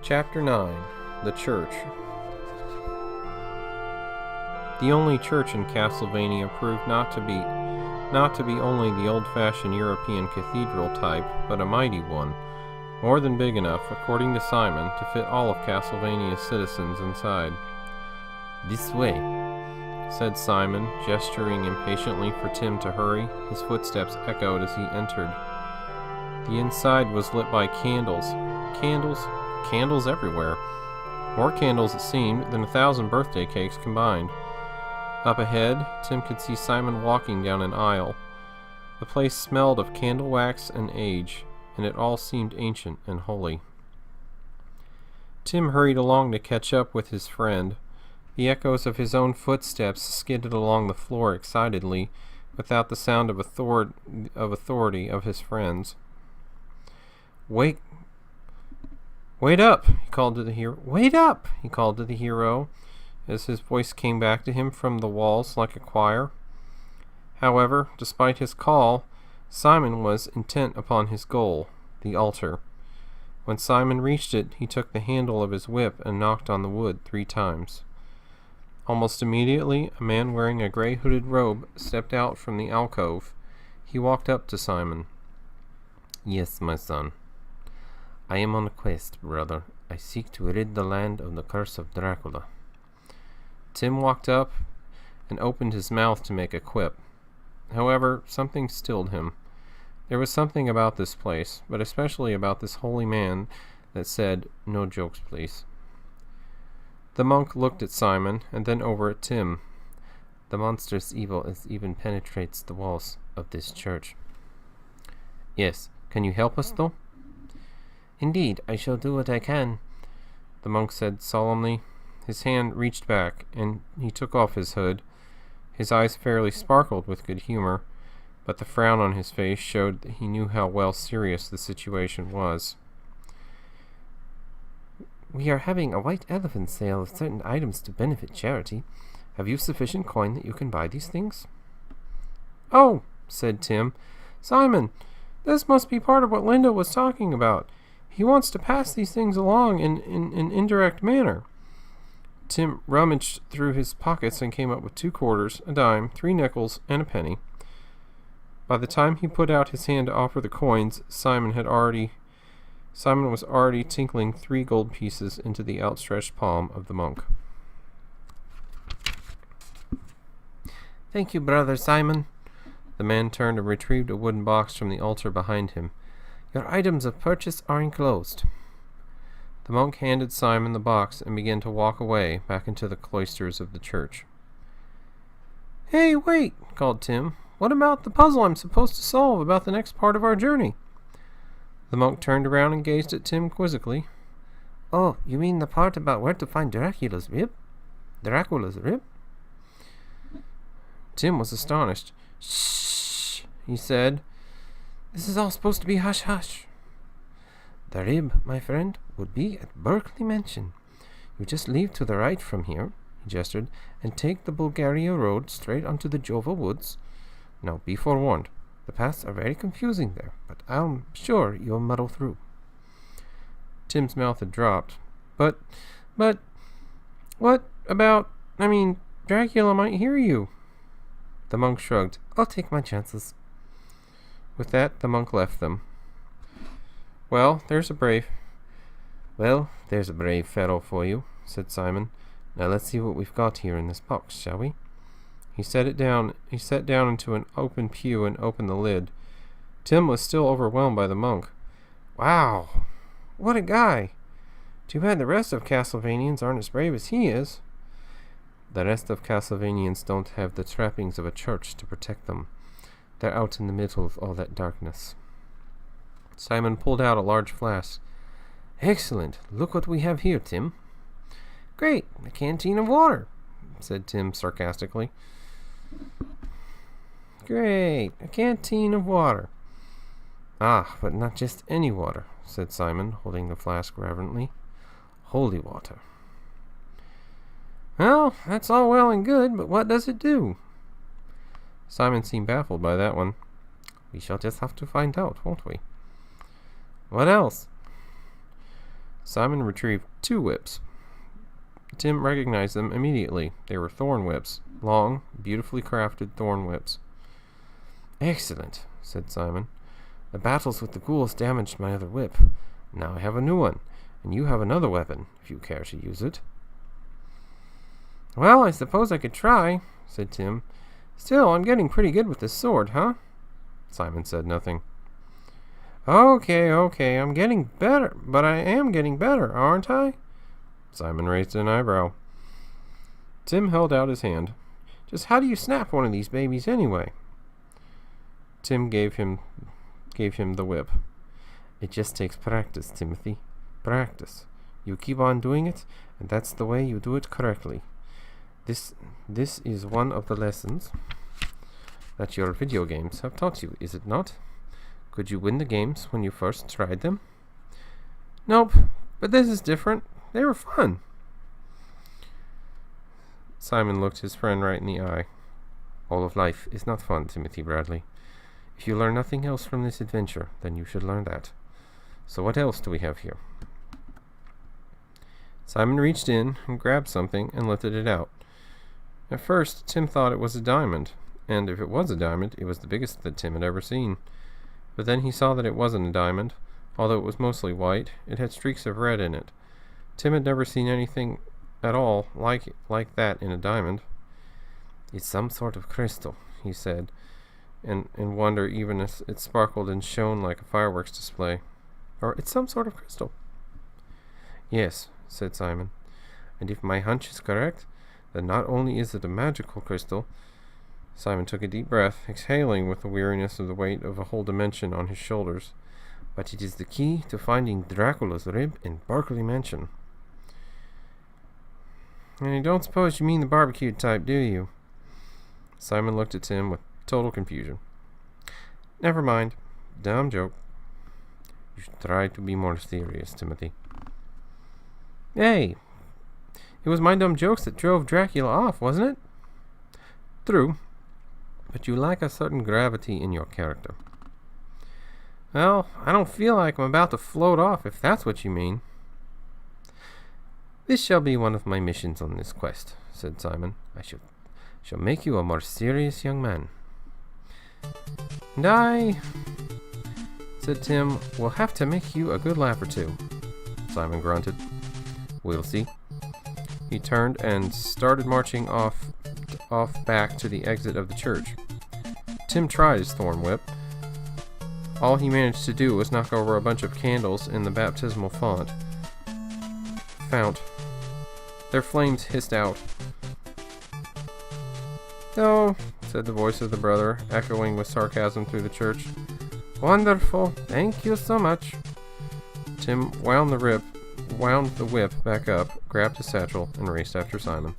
Chapter 9. The Church. The only church in CastleVania proved not to be only the old-fashioned European cathedral type, but a mighty one, more than big enough, according to Simon, to fit all of CastleVania's citizens inside. "This way," said Simon, gesturing impatiently for Tim to hurry. His footsteps echoed as he entered. The inside was lit by candles. Candles everywhere. More candles, it seemed, than 1,000 birthday cakes combined. Up ahead, Tim could see Simon walking down an aisle. The place smelled of candle wax and age, and it all seemed ancient and holy. Tim hurried along to catch up with his friend. The echoes of his own footsteps skidded along the floor excitedly, without the sound of authority of his friends. Wait up, he called to the hero. Wait up, he called to the hero, as his voice came back to him from the walls like a choir. However, despite his call, Simon was intent upon his goal, the altar. When Simon reached it, he took the handle of his whip and knocked on the wood 3 times. Almost immediately, a man wearing a gray hooded robe stepped out from the alcove. He walked up to Simon. "Yes, my son. I am on a quest, brother. I seek to rid the land of the curse of Dracula." Tim walked up and opened his mouth to make a quip. However, something stilled him. There was something about this place, but especially about this holy man, that said, "No jokes, please." The monk looked at Simon, and then over at Tim. "The monstrous evil even penetrates the walls of this church." "Yes. Can you help us, though?" "Indeed, I shall do what I can," the monk said solemnly. His hand reached back, and he took off his hood. His eyes fairly sparkled with good humor, but the frown on his face showed that he knew how well serious the situation was. "We are having a white elephant sale of certain items to benefit charity. Have you sufficient coin that you can buy these things?" "Oh," said Tim. "Simon, this must be part of what Linda was talking about. He wants to pass these things along in an indirect manner." Tim rummaged through his pockets and came up with 2 quarters, a dime, 3 nickels, and a penny. By the time he put out his hand to offer the coins, Simon was already tinkling 3 gold pieces into the outstretched palm of the monk. "Thank you, brother Simon." The man turned and retrieved a wooden box from the altar behind him. "Your items of purchase are enclosed." The monk handed Simon the box and began to walk away back into the cloisters of the church. "Hey, wait!" called Tim. "What about the puzzle I'm supposed to solve about the next part of our journey?" The monk turned around and gazed at Tim quizzically. "Oh, you mean the part about where to find Dracula's rib?" Tim was astonished. "Shh," he said. "This is all supposed to be hush-hush." "The rib, my friend, would be at Berkeley Mansion. You just leave to the right from here," he gestured, "and take the Bulgaria road straight onto the Jova Woods. Now, be forewarned. The paths are very confusing there, but I'm sure you'll muddle through." Tim's mouth had dropped. But, what about, Dracula might hear you." The monk shrugged. "I'll take my chances." With that, the monk left them. Well, there's a brave fellow for you," said Simon. "Now let's see what we've got here in this box, shall we?" He sat down into an open pew and opened the lid. Tim was still overwhelmed by the monk. "Wow, what a guy! Too bad the rest of CastleVanians aren't as brave as he is." "The rest of CastleVanians don't have the trappings of a church to protect them. They're out in the middle of all that darkness." Simon pulled out a large flask. "Excellent. Look what we have here, Tim." "Great, a canteen of water," said Tim sarcastically. "Great, a canteen of water." "Ah, but not just any water," said Simon, holding the flask reverently. "Holy water." "Well, that's all well and good, but what does it do?" Simon seemed baffled by that one. "We shall just have to find out, won't we?" "What else?" Simon retrieved 2 whips. Tim recognized them immediately. They were thorn whips. Long, beautifully crafted thorn whips. "Excellent," said Simon. "The battles with the ghouls damaged my other whip. Now I have a new one, and you have another weapon, if you care to use it." "Well, I suppose I could try," said Tim. "Still, I'm getting pretty good with this sword, huh?" Simon said nothing. Okay, I'm getting better, but I am getting better, aren't I?" Simon raised an eyebrow. Tim held out his hand. "Just how do you snap one of these babies anyway?" Tim gave him the whip. "It just takes practice, Timothy. Practice. You keep on doing it, and that's the way you do it correctly. This is one of the lessons that your video games have taught you, is it not? Could you win the games when you first tried them?" "Nope, but this is different. They were fun." Simon looked his friend right in the eye. "All of life is not fun, Timothy Bradley. If you learn nothing else from this adventure, then you should learn that. So what else do we have here?" Simon reached in and grabbed something and lifted it out. At first, Tim thought it was a diamond, and if it was a diamond, it was the biggest that Tim had ever seen. But then he saw that it wasn't a diamond. Although it was mostly white, it had streaks of red in it. Tim had never seen anything at all like that in a diamond. "It's some sort of crystal," he said, and in wonder even as it sparkled and shone like a fireworks display. "Or it's some sort of crystal." "Yes," said Simon, "and if my hunch is correct, then not only is it a magical crystal—" Simon took a deep breath, exhaling with the weariness of the weight of a whole dimension on his shoulders. "But it is the key to finding Dracula's rib in Berkeley Mansion." "And you don't suppose you mean the barbecued type, do you?" Simon looked at Tim with total confusion. "Never mind. Dumb joke." "You should try to be more serious, Timothy." "Hey, it was my dumb jokes that drove Dracula off, wasn't it?" "True. But you lack a certain gravity in your character." "Well, I don't feel like I'm about to float off, if that's what you mean." "This shall be one of my missions on this quest," said Simon. "I shall make you a more serious young man." "And I," said Tim, "will have to make you a good laugh or two." Simon grunted. "We'll see." He turned and started marching off back to the exit of the church. Tim tried his thorn whip. All he managed to do was knock over a bunch of candles in the baptismal font. Their flames hissed out. "Oh," said the voice of the brother, echoing with sarcasm through the church. "Wonderful. Thank you so much." Tim wound the whip back up, grabbed his satchel, and raced after Simon.